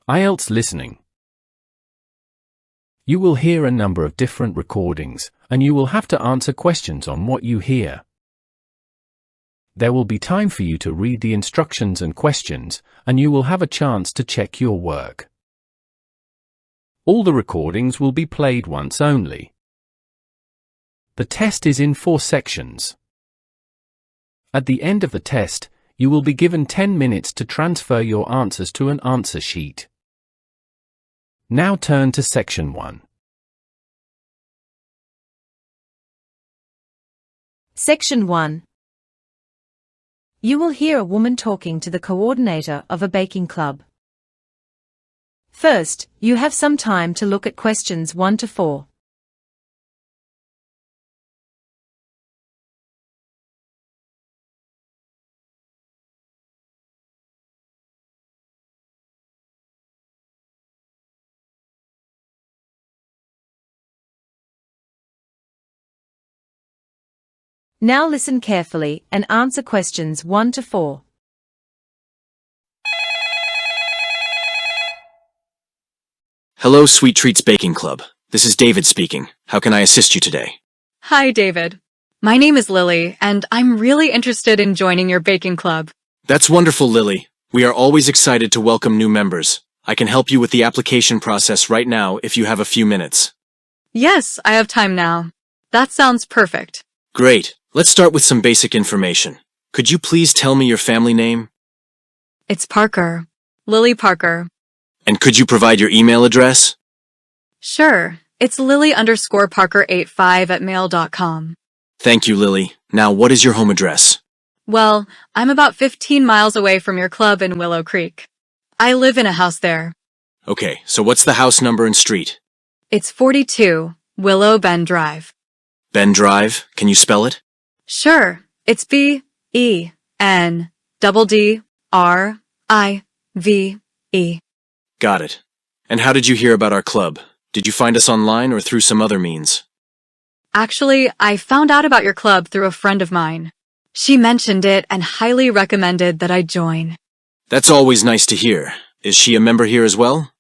IELTS Listening. You will hear a number of different recordings, and you will have to answer questions on what you hear. There will be time for you to read the instructions and questions, and you will have a chance to check your work. All the recordings will be played once only. The test is in 4 sections. At the end of the test, you will be given 10 minutes to transfer your answers to an answer sheet. Now turn to Section 1. Section 1. You will hear a woman talking to the coordinator of a baking club. First, you have some time to look at questions 1 to 4. Now listen carefully and answer questions 1 to 4. Hello, Sweet Treats Baking Club. This is David speaking. How can I assist you today? Hi, David. My name is Lily, and I'm really interested in joining your baking club. That's wonderful, Lily. We are always excited to welcome new members. I can help you with the application process right now if you have a few minutes. Yes, I have time now. That sounds perfect. Great. Let's start with some basic information. Could you please tell me your family name? It's Parker. Lily Parker. And could you provide your email address? Sure. It's lily_parker85@mail.com. Thank you, Lily. Now, what is your home address? Well, I'm about 15 miles away from your club in Willow Creek. I live in a house there. Okay, so what's the house number and street? It's 42 Willow Bend Drive. Ben Drive? Can you spell it? Sure. It's BENDRIVE. Got it. And how did you hear about our club? Did you find us online or through some other means? Actually, I found out about your club through a friend of mine. She mentioned it and highly recommended that I join. That's always nice to hear. Is she a member here as well?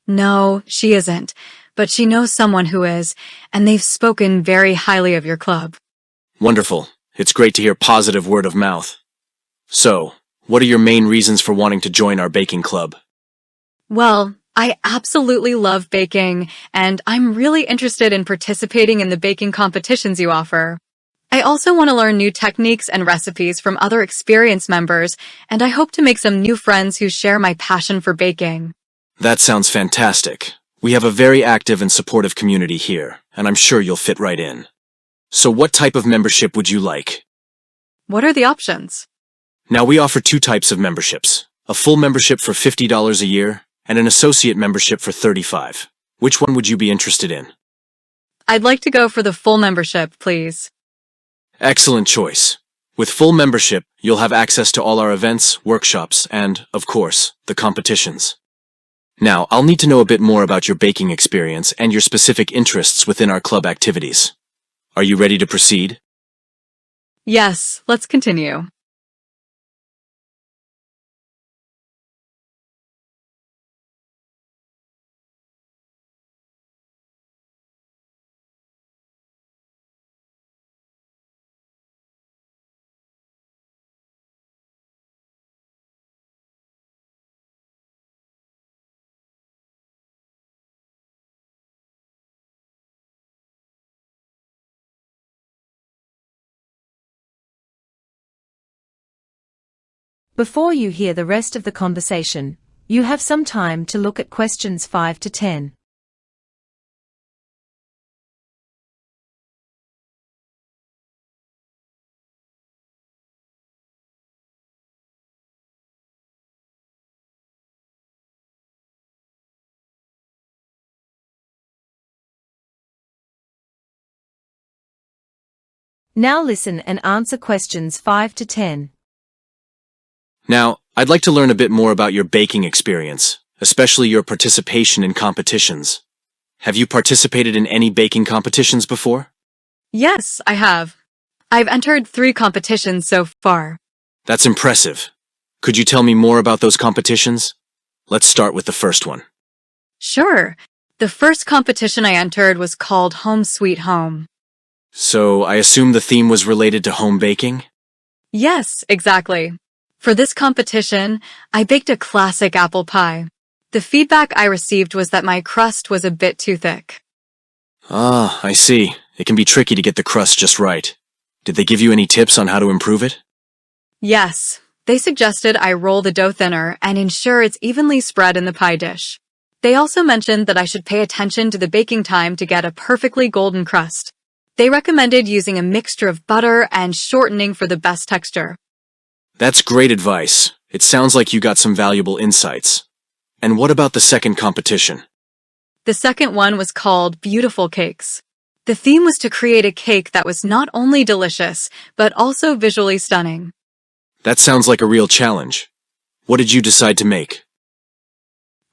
No, she isn't, but she knows someone who is, and they've spoken very highly of your club. Wonderful. It's great to hear positive word of mouth. So, what are your main reasons for wanting to join our baking club? Well, I absolutely love baking, and I'm really interested in participating in the baking competitions you offer. I also want to learn new techniques and recipes from other experienced members, and I hope to make some new friends who share my passion for baking. That sounds fantastic. We have a very active and supportive community here, and I'm sure you'll fit right in. So what type of membership would you like? What are the options? Now we offer 2 types of memberships. A full membership for $50 a year, and an associate membership for $35. Which one would you be interested in? I'd like to go for the full membership, please. Excellent choice. With full membership, you'll have access to all our events, workshops, and, of course, the competitions. Now, I'll need to know a bit more about your baking experience and your specific interests within our club activities. Are you ready to proceed? Yes, let's continue. Before you hear the rest of the conversation, you have some time to look at questions 5 to 10. Now listen and answer questions 5 to 10. Now, I'd like to learn a bit more about your baking experience, especially your participation in competitions. Have you participated in any baking competitions before? Yes, I have. I've entered 3 competitions so far. That's impressive. Could you tell me more about those competitions? Let's start with the first one. Sure. The first competition I entered was called Home Sweet Home. So, I assume the theme was related to home baking? Yes, exactly. For this competition, I baked a classic apple pie. The feedback I received was that my crust was a bit too thick. Ah, I see. It can be tricky to get the crust just right. Did they give you any tips on how to improve it? Yes, they suggested I roll the dough thinner and ensure it's evenly spread in the pie dish. They also mentioned that I should pay attention to the baking time to get a perfectly golden crust. They recommended using a mixture of butter and shortening for the best texture. That's great advice. It sounds like you got some valuable insights. And what about the second competition? The second one was called Beautiful Cakes. The theme was to create a cake that was not only delicious, but also visually stunning. That sounds like a real challenge. What did you decide to make?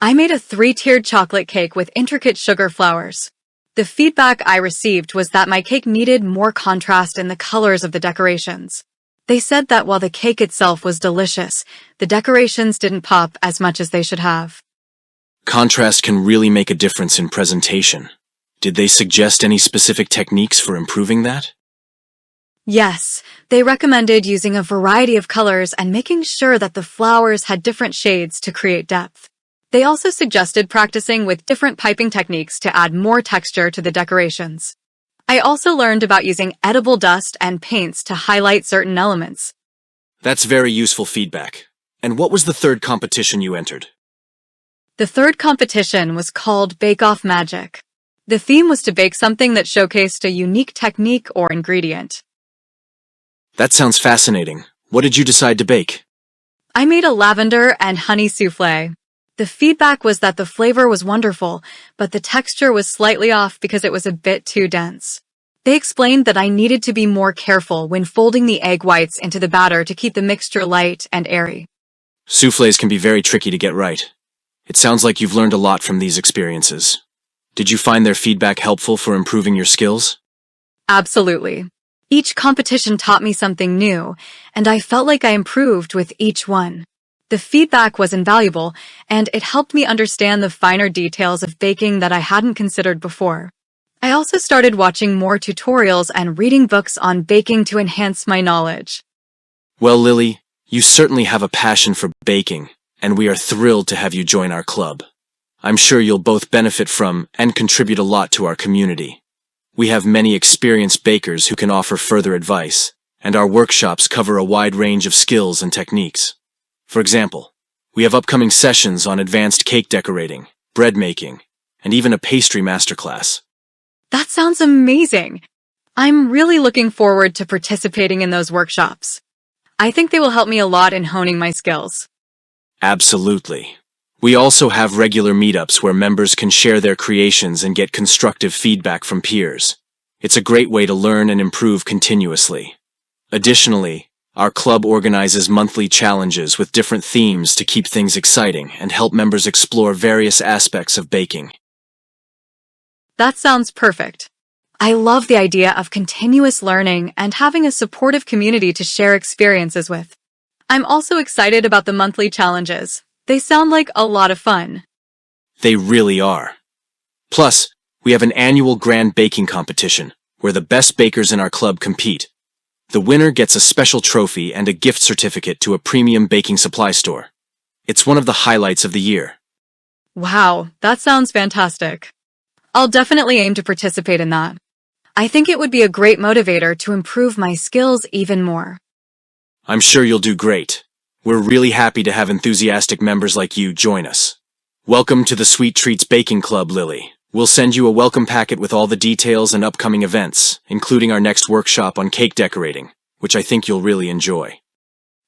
I made a 3-tiered chocolate cake with intricate sugar flowers. The feedback I received was that my cake needed more contrast in the colors of the decorations. They said that while the cake itself was delicious, the decorations didn't pop as much as they should have. Contrast can really make a difference in presentation. Did they suggest any specific techniques for improving that? Yes, they recommended using a variety of colors and making sure that the flowers had different shades to create depth. They also suggested practicing with different piping techniques to add more texture to the decorations. I also learned about using edible dust and paints to highlight certain elements. That's very useful feedback. And what was the third competition you entered? The third competition was called Bake Off Magic. The theme was to bake something that showcased a unique technique or ingredient. That sounds fascinating. What did you decide to bake? I made a lavender and honey souffle. The feedback was that the flavor was wonderful, but the texture was slightly off because it was a bit too dense. They explained that I needed to be more careful when folding the egg whites into the batter to keep the mixture light and airy. Soufflés can be very tricky to get right. It sounds like you've learned a lot from these experiences. Did you find their feedback helpful for improving your skills? Absolutely. Each competition taught me something new, and I felt like I improved with each one. The feedback was invaluable, and it helped me understand the finer details of baking that I hadn't considered before. I also started watching more tutorials and reading books on baking to enhance my knowledge. Well, Lily, you certainly have a passion for baking, and we are thrilled to have you join our club. I'm sure you'll both benefit from and contribute a lot to our community. We have many experienced bakers who can offer further advice, and our workshops cover a wide range of skills and techniques. For example, we have upcoming sessions on advanced cake decorating, bread making, and even a pastry masterclass. That sounds amazing! I'm really looking forward to participating in those workshops. I think they will help me a lot in honing my skills. Absolutely. We also have regular meetups where members can share their creations and get constructive feedback from peers. It's a great way to learn and improve continuously. Additionally, our club organizes monthly challenges with different themes to keep things exciting and help members explore various aspects of baking. That sounds perfect. I love the idea of continuous learning and having a supportive community to share experiences with. I'm also excited about the monthly challenges. They sound like a lot of fun. They really are. Plus, we have an annual grand baking competition where the best bakers in our club compete. The winner gets a special trophy and a gift certificate to a premium baking supply store. It's one of the highlights of the year. Wow, that sounds fantastic. I'll definitely aim to participate in that. I think it would be a great motivator to improve my skills even more. I'm sure you'll do great. We're really happy to have enthusiastic members like you join us. Welcome to the Sweet Treats Baking Club, Lily. We'll send you a welcome packet with all the details and upcoming events, including our next workshop on cake decorating, which I think you'll really enjoy.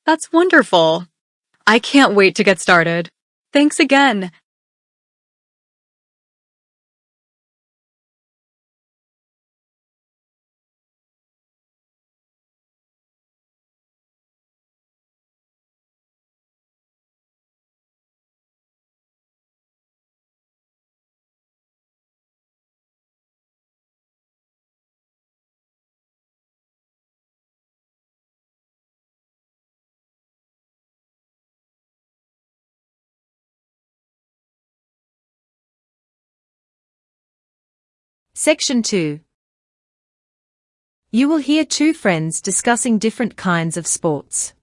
That's wonderful. I can't wait to get started. Thanks again. Section 2. You will hear two friends discussing different kinds of sports.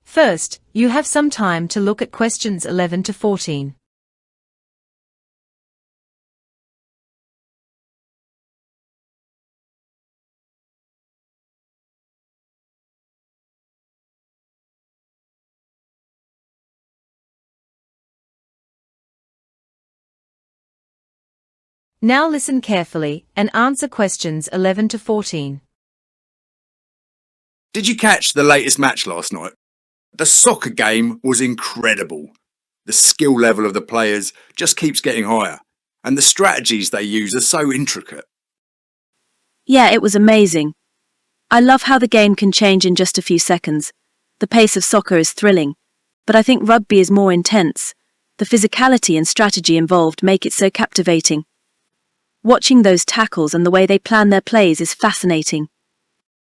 First, you have some time to look at questions 11 to 14. Now listen carefully and answer questions 11 to 14. Did you catch the latest match last night? The soccer game was incredible. The skill level of the players just keeps getting higher, and the strategies they use are so intricate. Yeah, it was amazing. I love how the game can change in just a few seconds. The pace of soccer is thrilling, but I think rugby is more intense. The physicality and strategy involved make it so captivating. Watching those tackles and the way they plan their plays is fascinating.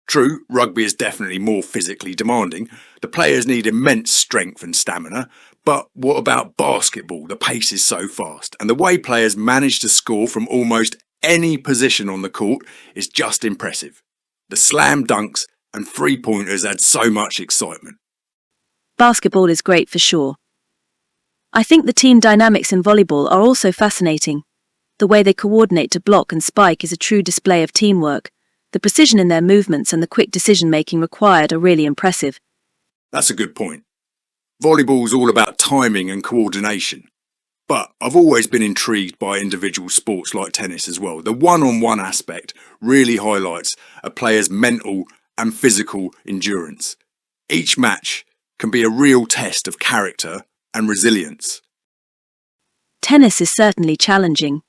True, rugby is definitely more physically demanding. The players need immense strength and stamina. But what about basketball? The pace is so fast, and the way players manage to score from almost any position on the court is just impressive. The slam dunks and three-pointers add so much excitement. Basketball is great for sure. I think the team dynamics in volleyball are also fascinating. The way they coordinate to block and spike is a true display of teamwork. The precision in their movements and the quick decision-making required are really impressive. That's a good point. Volleyball's all about timing and coordination. But I've always been intrigued by individual sports like tennis as well. The one-on-one aspect really highlights a player's mental and physical endurance. Each match can be a real test of character and resilience. Tennis is certainly challenging.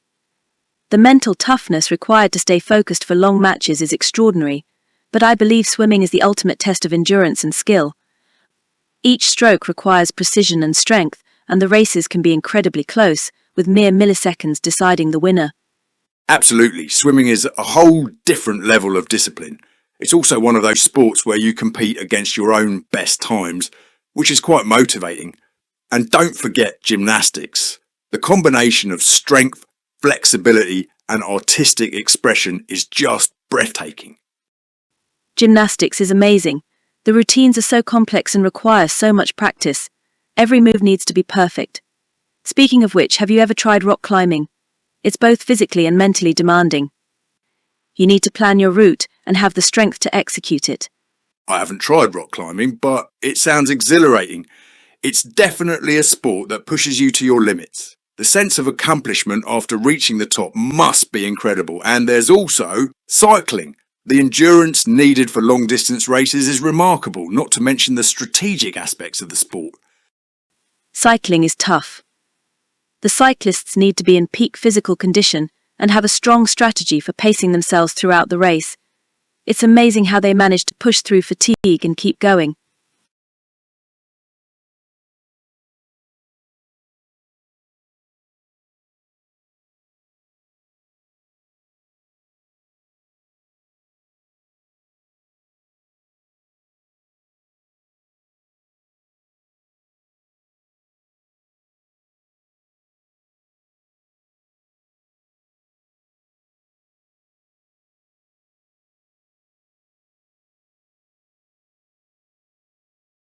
The mental toughness required to stay focused for long matches is extraordinary, but I believe swimming is the ultimate test of endurance and skill. Each stroke requires precision and strength, and the races can be incredibly close, with mere milliseconds deciding the winner. Absolutely, swimming is a whole different level of discipline. It's also one of those sports where you compete against your own best times, which is quite motivating. And don't forget gymnastics. The combination of strength, flexibility and artistic expression is just breathtaking. Gymnastics is amazing. The routines are so complex and require so much practice. Every move needs to be perfect. Speaking of which, have you ever tried rock climbing? It's both physically and mentally demanding. You need to plan your route and have the strength to execute it. I haven't tried rock climbing, but it sounds exhilarating. It's definitely a sport that pushes you to your limits. The sense of accomplishment after reaching the top must be incredible. And there's also cycling. The endurance needed for long-distance races is remarkable, not to mention the strategic aspects of the sport. Cycling is tough. The cyclists need to be in peak physical condition and have a strong strategy for pacing themselves throughout the race. It's amazing how they manage to push through fatigue and keep going.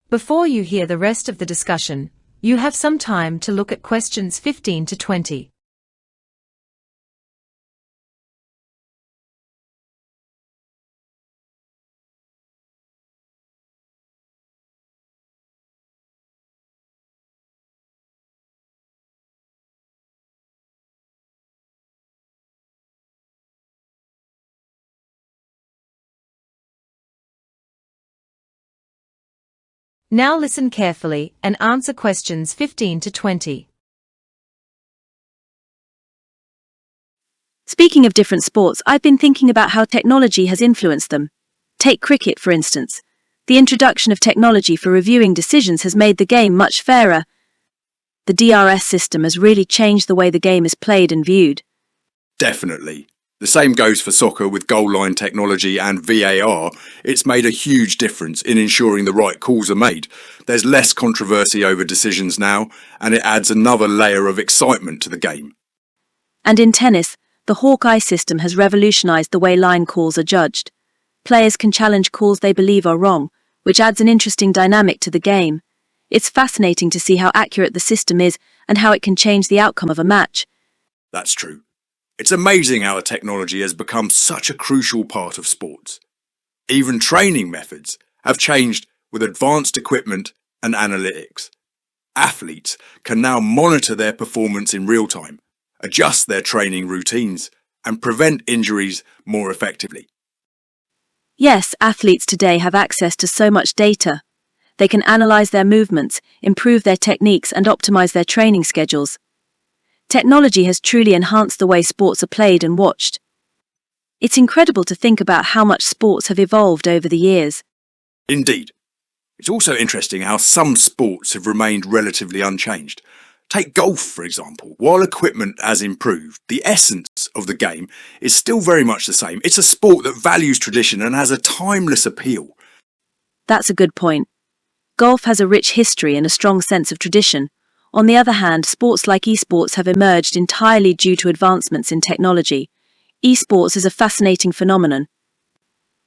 Before you hear the rest of the discussion, you have some time to look at questions 15 to 20. Now listen carefully and answer questions 15 to 20. Speaking of different sports, I've been thinking about how technology has influenced them. Take cricket, for instance. The introduction of technology for reviewing decisions has made the game much fairer. The DRS system has really changed the way the game is played and viewed. Definitely. The same goes for soccer with goal line technology and VAR. It's made a huge difference in ensuring the right calls are made. There's less controversy over decisions now, and it adds another layer of excitement to the game. And in tennis, The Hawkeye system has revolutionized the way line calls are judged. Players can challenge calls they believe are wrong, which adds an interesting dynamic to the game. It's fascinating to see how accurate the system is and how it can change the outcome of a match. That's true. It's amazing how the technology has become such a crucial part of sports. Even training methods have changed with advanced equipment and analytics. Athletes can now monitor their performance in real time, adjust their training routines, and prevent injuries more effectively. Yes, athletes today have access to so much data. They can analyze their movements, improve their techniques, and optimize their training schedules. Technology has truly enhanced the way sports are played and watched. It's incredible to think about how much sports have evolved over the years. Indeed. It's also interesting how some sports have remained relatively unchanged. Take golf, for example. While equipment has improved, the essence of the game is still very much the same. It's a sport that values tradition and has a timeless appeal. That's a good point. Golf has a rich history and a strong sense of tradition. On the other hand, sports like esports have emerged entirely due to advancements in technology. Esports is a fascinating phenomenon.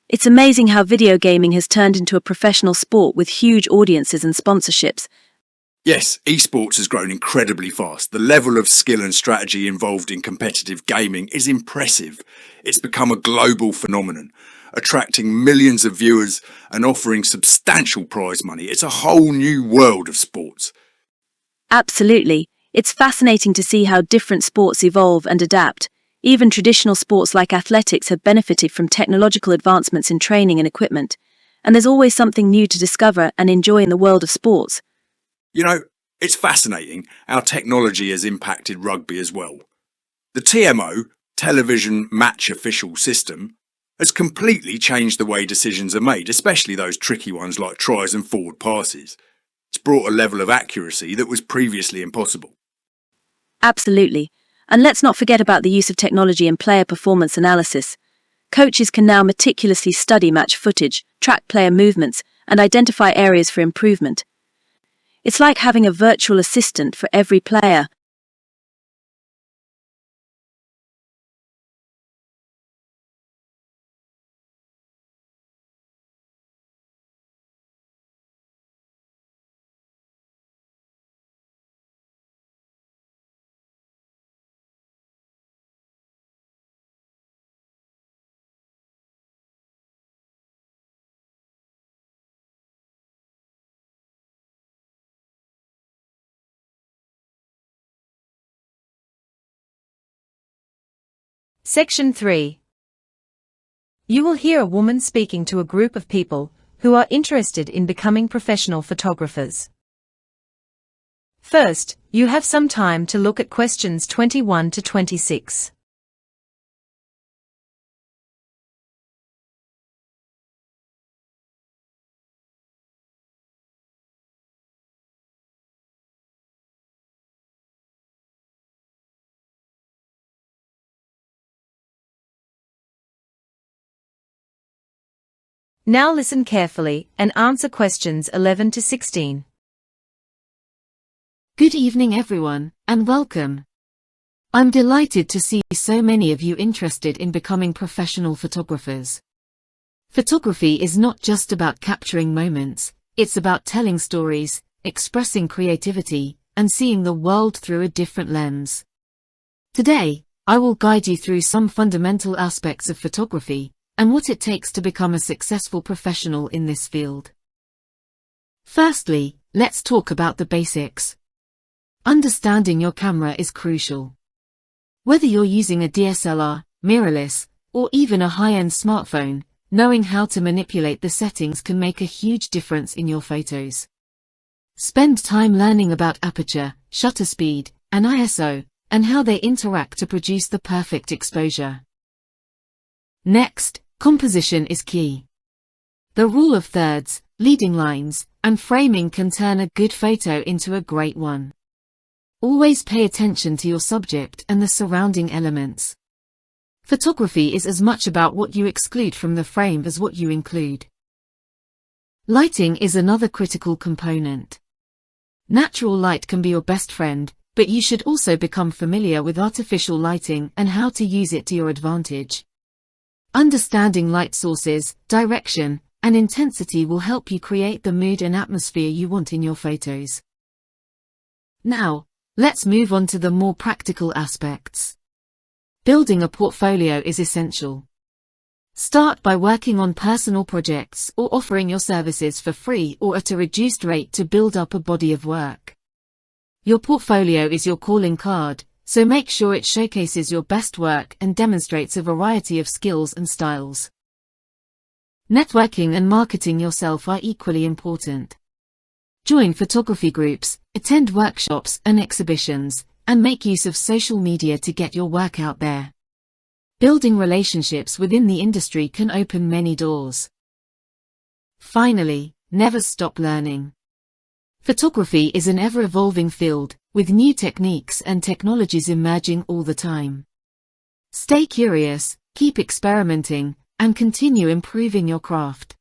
It's amazing how video gaming has turned into a professional sport with huge audiences and sponsorships. Yes, esports has grown incredibly fast. The level of skill and strategy involved in competitive gaming is impressive. It's become a global phenomenon, attracting millions of viewers and offering substantial prize money. It's a whole new world of sports. Absolutely. It's fascinating to see how different sports evolve and adapt. Even traditional sports like athletics have benefited from technological advancements in training and equipment. And there's always something new to discover and enjoy in the world of sports. You know, it's fascinating how technology has impacted rugby as well. The TMO, Television Match Official System, has completely changed the way decisions are made, especially those tricky ones like tries and forward passes. It's brought a level of accuracy that was previously impossible. Absolutely. And let's not forget about the use of technology in player performance analysis. Coaches can now meticulously study match footage, track player movements, and identify areas for improvement. It's like having a virtual assistant for every player. Section 3. You will hear a woman speaking to a group of people who are interested in becoming professional photographers. First, you have some time to look at questions 21 to 26. Now listen carefully and answer questions 11 to 16. Good evening everyone, and welcome. I'm delighted to see so many of you interested in becoming professional photographers. Photography is not just about capturing moments, it's about telling stories, expressing creativity, and seeing the world through a different lens. Today, I will guide you through some fundamental aspects of photography, and what it takes to become a successful professional in this field. Firstly, let's talk about the basics. Understanding your camera is crucial. Whether you're using a DSLR, mirrorless, or even a high-end smartphone, knowing how to manipulate the settings can make a huge difference in your photos. Spend time learning about aperture, shutter speed, and ISO, and how they interact to produce the perfect exposure. Next, composition is key. The rule of thirds, leading lines, and framing can turn a good photo into a great one. Always pay attention to your subject and the surrounding elements. Photography is as much about what you exclude from the frame as what you include. Lighting is another critical component. Natural light can be your best friend, but you should also become familiar with artificial lighting and how to use it to your advantage. Understanding light sources, direction, and intensity will help you create the mood and atmosphere you want in your photos. Now, let's move on to the more practical aspects. Building a portfolio is essential. Start by working on personal projects or offering your services for free or at a reduced rate to build up a body of work. Your portfolio is your calling card, so make sure it showcases your best work and demonstrates a variety of skills and styles. Networking and marketing yourself are equally important. Join photography groups, attend workshops and exhibitions, and make use of social media to get your work out there. Building relationships within the industry can open many doors. Finally, never stop learning. Photography is an ever-evolving field, with new techniques and technologies emerging all the time. Stay curious, keep experimenting, and continue improving your craft.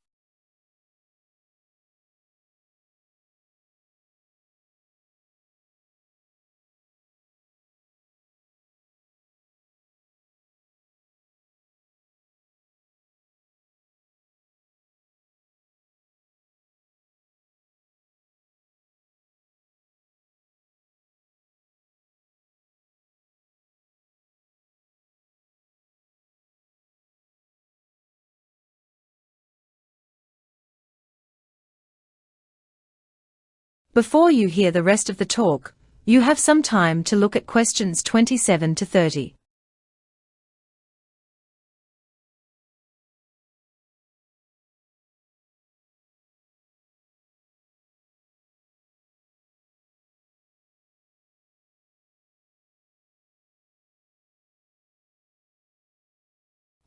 Before you hear the rest of the talk, you have some time to look at questions 27 to 30.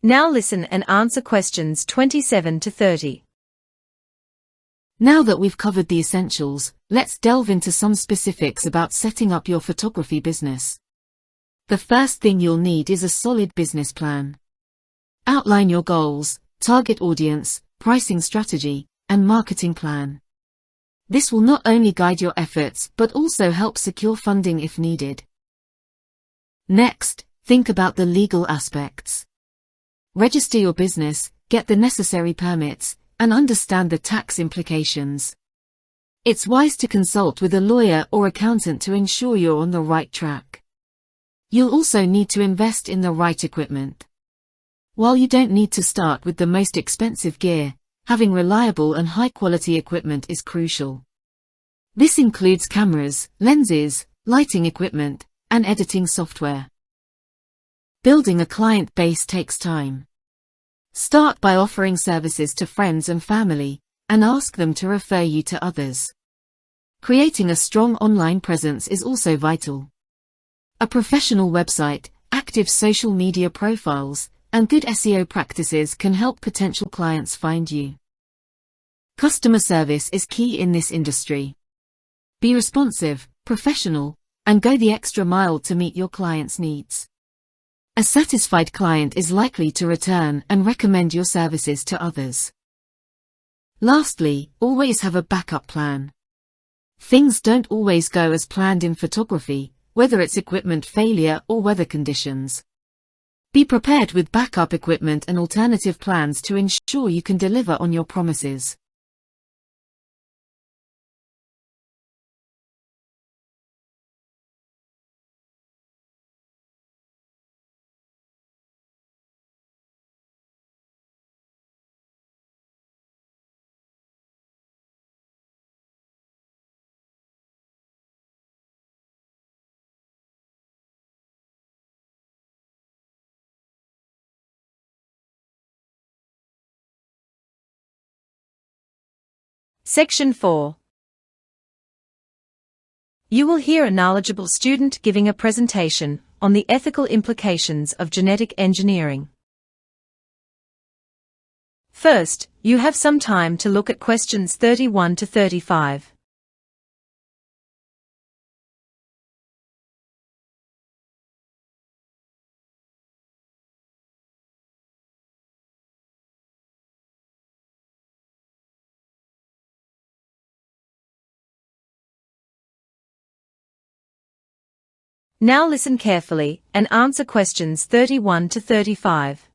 Now listen and answer questions 27 to 30. Now that we've covered the essentials, let's delve into some specifics about setting up your photography business. The first thing you'll need is a solid business plan. Outline your goals, target audience, pricing strategy, and marketing plan. This will not only guide your efforts but also help secure funding if needed. Next, think about the legal aspects. Register your business, get the necessary permits, and understand the tax implications. It's wise to consult with a lawyer or accountant to ensure you're on the right track. You'll also need to invest in the right equipment. While you don't need to start with the most expensive gear, having reliable and high-quality equipment is crucial. This includes cameras, lenses, lighting equipment, and editing software. Building a client base takes time. Start by offering services to friends and family, and ask them to refer you to others. Creating a strong online presence is also vital. A professional website, active social media profiles, and good SEO practices can help potential clients find you. Customer service is key in this industry. Be responsive, professional, and go the extra mile to meet your clients' needs. A satisfied client is likely to return and recommend your services to others. Lastly, always have a backup plan. Things don't always go as planned in photography, whether it's equipment failure or weather conditions. Be prepared with backup equipment and alternative plans to ensure you can deliver on your promises. Section 4. You will hear a knowledgeable student giving a presentation on the ethical implications of genetic engineering. First, you have some time to look at questions 31 to 35. Now listen carefully and answer questions 31 to 35.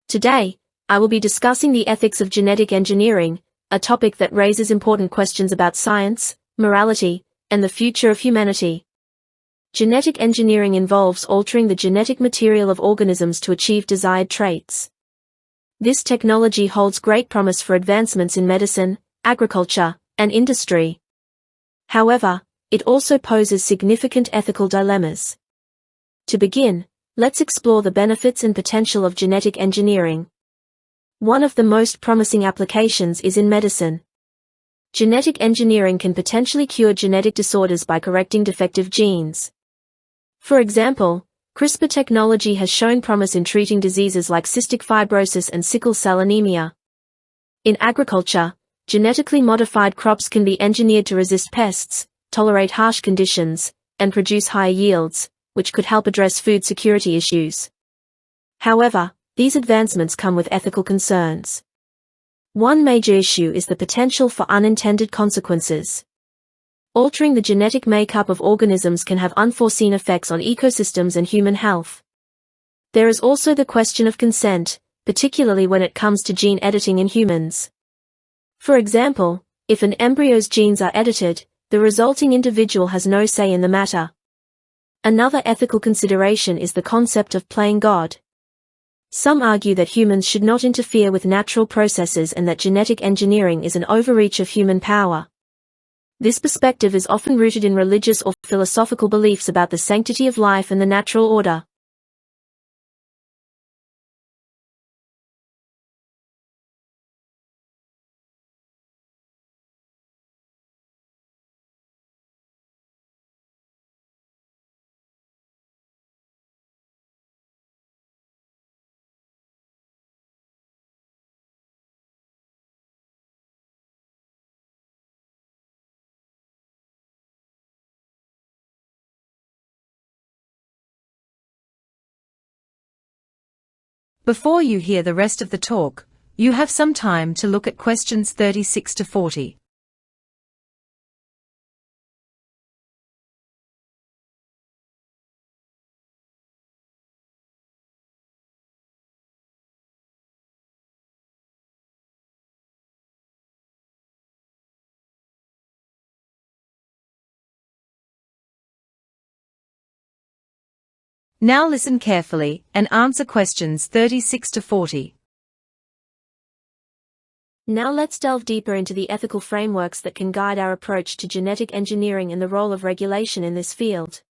Today, I will be discussing the ethics of genetic engineering, a topic that raises important questions about science, morality, and the future of humanity. Genetic engineering involves altering the genetic material of organisms to achieve desired traits. This technology holds great promise for advancements in medicine, agriculture, and industry. However, it also poses significant ethical dilemmas. To begin, let's explore the benefits and potential of genetic engineering. One of the most promising applications is in medicine. Genetic engineering can potentially cure genetic disorders by correcting defective genes. For example, CRISPR technology has shown promise in treating diseases like cystic fibrosis and sickle cell anemia. In agriculture, genetically modified crops can be engineered to resist pests, tolerate harsh conditions, and produce higher yields, which could help address food security issues. However, these advancements come with ethical concerns. One major issue is the potential for unintended consequences. Altering the genetic makeup of organisms can have unforeseen effects on ecosystems and human health. There is also the question of consent, particularly when it comes to gene editing in humans. For example, if an embryo's genes are edited, the resulting individual has no say in the matter. Another ethical consideration is the concept of playing God. Some argue that humans should not interfere with natural processes and that genetic engineering is an overreach of human power. This perspective is often rooted in religious or philosophical beliefs about the sanctity of life and the natural order. Before you hear the rest of the talk, you have some time to look at questions 36 to 40. Now listen carefully and answer questions 36 to 40. Now let's delve deeper into the ethical frameworks that can guide our approach to genetic engineering and the role of regulation in this field.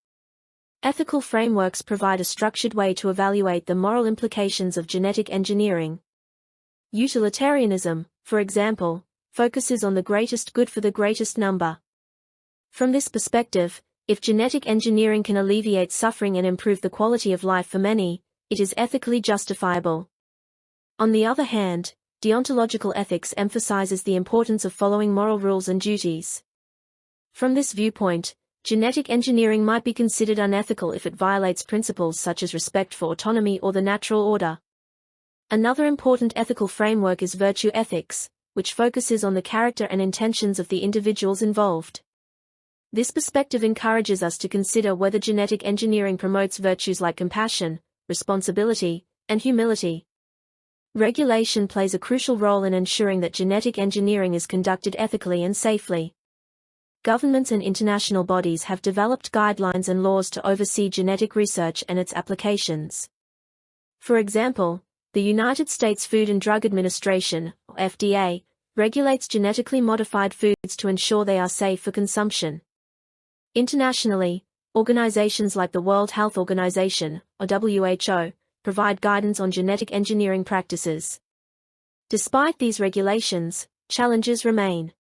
Ethical frameworks provide a structured way to evaluate the moral implications of genetic engineering. Utilitarianism, for example, focuses on the greatest good for the greatest number. From this perspective, if genetic engineering can alleviate suffering and improve the quality of life for many, it is ethically justifiable. On the other hand, deontological ethics emphasizes the importance of following moral rules and duties. From this viewpoint, genetic engineering might be considered unethical if it violates principles such as respect for autonomy or the natural order. Another important ethical framework is virtue ethics, which focuses on the character and intentions of the individuals involved. This perspective encourages us to consider whether genetic engineering promotes virtues like compassion, responsibility, and humility. Regulation plays a crucial role in ensuring that genetic engineering is conducted ethically and safely. Governments and international bodies have developed guidelines and laws to oversee genetic research and its applications. For example, the United States Food and Drug Administration, or FDA, regulates genetically modified foods to ensure they are safe for consumption. Internationally, organizations like the World Health Organization, or WHO, provide guidance on genetic engineering practices. Despite these regulations, challenges remain.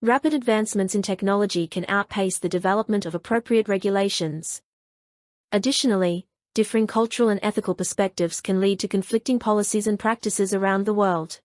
Rapid advancements in technology can outpace the development of appropriate regulations. Additionally, differing cultural and ethical perspectives can lead to conflicting policies and practices around the world.